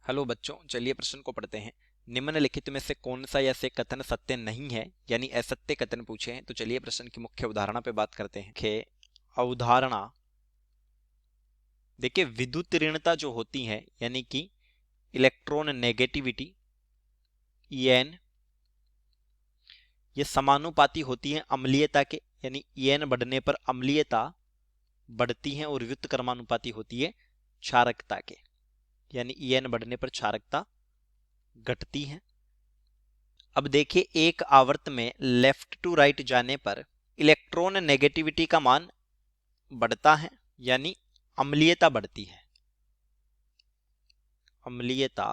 Hello बच्चों, चलिए प्रश्न को पढ़ते हैं। निम्नलिखित में से कौन सा ऐसे कथन सत्य नहीं है, यानी असत्य कथन पूछे हैं। तो चलिए प्रश्न की मुख्य उदाहरणा पे बात करते हैं। अवधारणा देखिए, विद्युत ऋणता जो होती है यानी कि इलेक्ट्रॉन नेगेटिविटी En, ये समानुपाती होती है अम्लीयता के, यानी En बढ़ने पर अम्लीयता बढ़ती है और व्युत्क्रमानुपाती होती है क्षारकता के, यानी En बढ़ने पर क्षारकता घटती है। अब देखिए, एक आवर्त में लेफ्ट टू राइट जाने पर इलेक्ट्रॉन नेगेटिविटी का मान बढ़ता है, यानी अम्लीयता बढ़ती है, अम्लीयता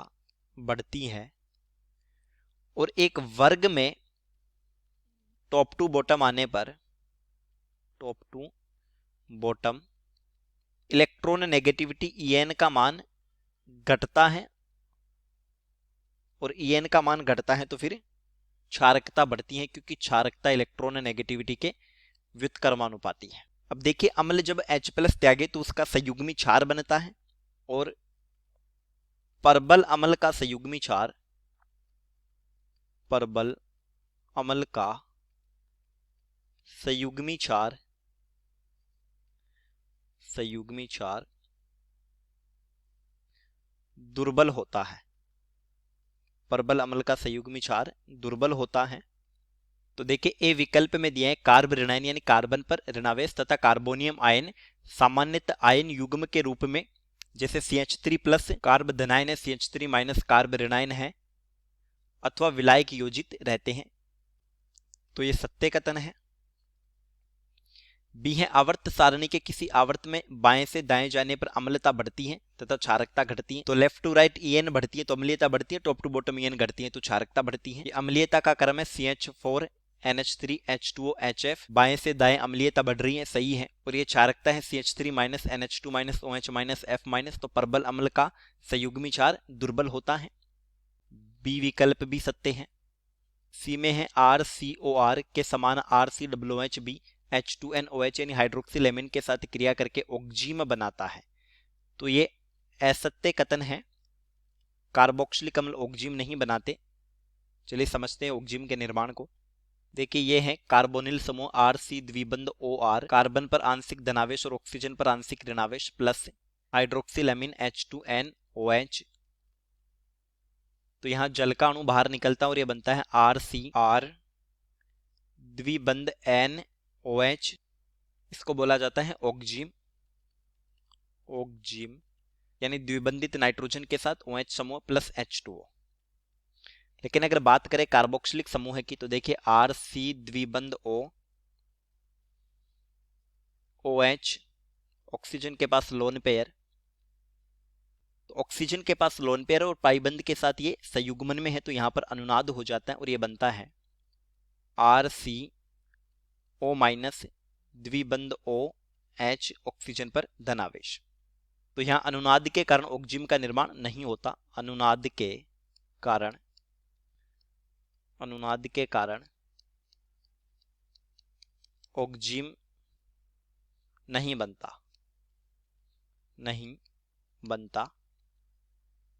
बढ़ती है। और एक वर्ग में टॉप टू बॉटम आने पर, top to bottom, electronegativity En का मान घटता है, और En का मान घटता है तो फिर क्षारकता बढ़ती है, क्योंकि क्षारकता इलेक्ट्रॉन नेगेटिविटी के व्युत्क्रमानुपाती है। अब देखिए, अम्ल जब H प्लस त्यागे तो उसका संयुग्मी क्षार बनता है, और परबल अम्ल का संयुग्मी क्षार, परबल अम्ल का संयुग्मी क्षार, संयुग्मी क्षार दुर्बल होता है। परबल अम्ल का संयुग्मी क्षार दुर्बल होता है। तो देखिए, ए विकल्प में दिया है कार्ब ऋणायन, यानी कार्बन पर ऋणावेश तथा कार्बोनियम आयन सामान्यतः आयन युग्म के रूप में, जैसे CH3 प्लस कार्ब धनायन है, CH3 माइनस कार्ब ऋणायन है, अथवा विलायक योजित रहते हैं। तो ये सत्य कथन है। बी है, आवर्त सारणी के किसी आवर्त में बाएं से दाएं जाने पर अम्लता बढ़ती है तथा क्षारकता घटती है। तो लेफ्ट टू राइट En बढ़ती है तो अम्लीयता बढ़ती है, टॉप टू बॉटम En घटती है तो क्षारकता बढ़ती है। अम्लीयता का क्रम है CH4 NH3 H2O HF, बाएं से दाएं अम्लीयता बढ़ रही है, सही है। और ये क्षारकता है CH3 minus NH2 minus OH minus F minus, तो परबल अम्ल का संयुग्मी क्षार दुर्बल होता है। बी विकल्प भी सत्य है। सी में है RCOR के समान RCOOH भी H2NOH यानी हाइड्रोक्सिल एमिन के साथ क्रिया करके ऑक्जीम बनाता है। तो ये असत्य कथन है, कार्बोक्सिलिक अम्ल ऑक्जीम नहीं बनाते। चलिए समझते हैं ऑक्जीम के निर्माण को। देखिए, ये है कार्बोनिल समूह RC द्विबंध OR, कार्बन पर आंशिक धनावेश और ऑक्सीजन पर आंशिक ऋणावेश, प्लस हाइड्रोक्सिल एमिन H2NOH। तो यहां जल का अणु बाहर निकलता है और ये बनता है RCR द्विबंध NOH, इसको बोला जाता है ऑक्जीम। ऑक्जीम यानी द्विबंधित नाइट्रोजन के साथ OH समूह प्लस H2O। लेकिन अगर बात करें कार्बोक्सिलिक समूह की, तो देखिए RC द्विबंध O, OH, ऑक्सीजन के पास लोन पेयर, तो ऑक्सीजन के पास लोन पेयर और पाईबंध के साथ ये संयुग्मन में है, तो यहां पर अनुनाद हो जाता है और ये बनता है RCO माइनस द्विबंध OH, ऑक्सीजन पर धनावेश। तो यहां अनुनाद के कारण ऑक्जीम का निर्माण नहीं होता। अनुनाद के कारण, अनुनाद के कारण ऑक्जीम नहीं बनता, नहीं बनता।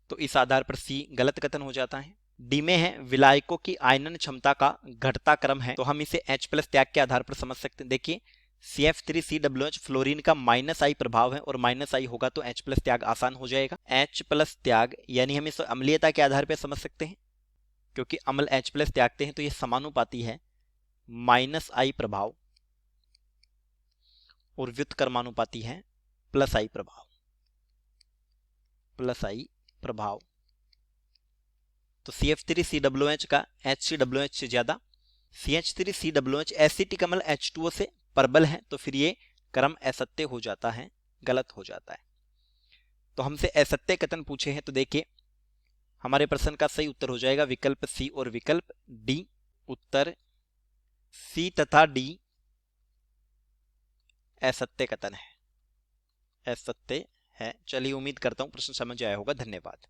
तो इस आधार पर सी गलत कथन हो जाता है। डी में है, विलायकों की आयनन क्षमता का घटता क्रम है। तो हम इसे H प्लस त्याग के आधार पर समझ सकते हैं। देखिए, CF3COH फ्लोरीन का -I प्रभाव है, और -I होगा तो H प्लस त्याग आसान हो जाएगा। H प्लस त्याग यानी हम इसे अम्लीयता के आधार पर समझ सकते हैं, क्योंकि अम्ल H प्लस त्यागते हैं तो ये समानुपाती है -I प्रभाव, और व्युत्क्रमानुपाती है +I प्रभाव, +I प्रभाव। तो CF3COH का HCOH से ज्यादा, CH3COH एसिटिक अम्ल H2O से परबल है, तो फिर ये क्रम असत्य हो जाता है, गलत हो जाता है। तो हमसे असत्य कथन पूछे हैं, तो देखिए हमारे प्रश्न का सही उत्तर हो जाएगा विकल्प सी और विकल्प डी। उत्तर सी तथा डी असत्य कथन है, असत्य है। चलिए, उम्मीद करता हूं प्रश्न समझ आया होगा। धन्यवाद।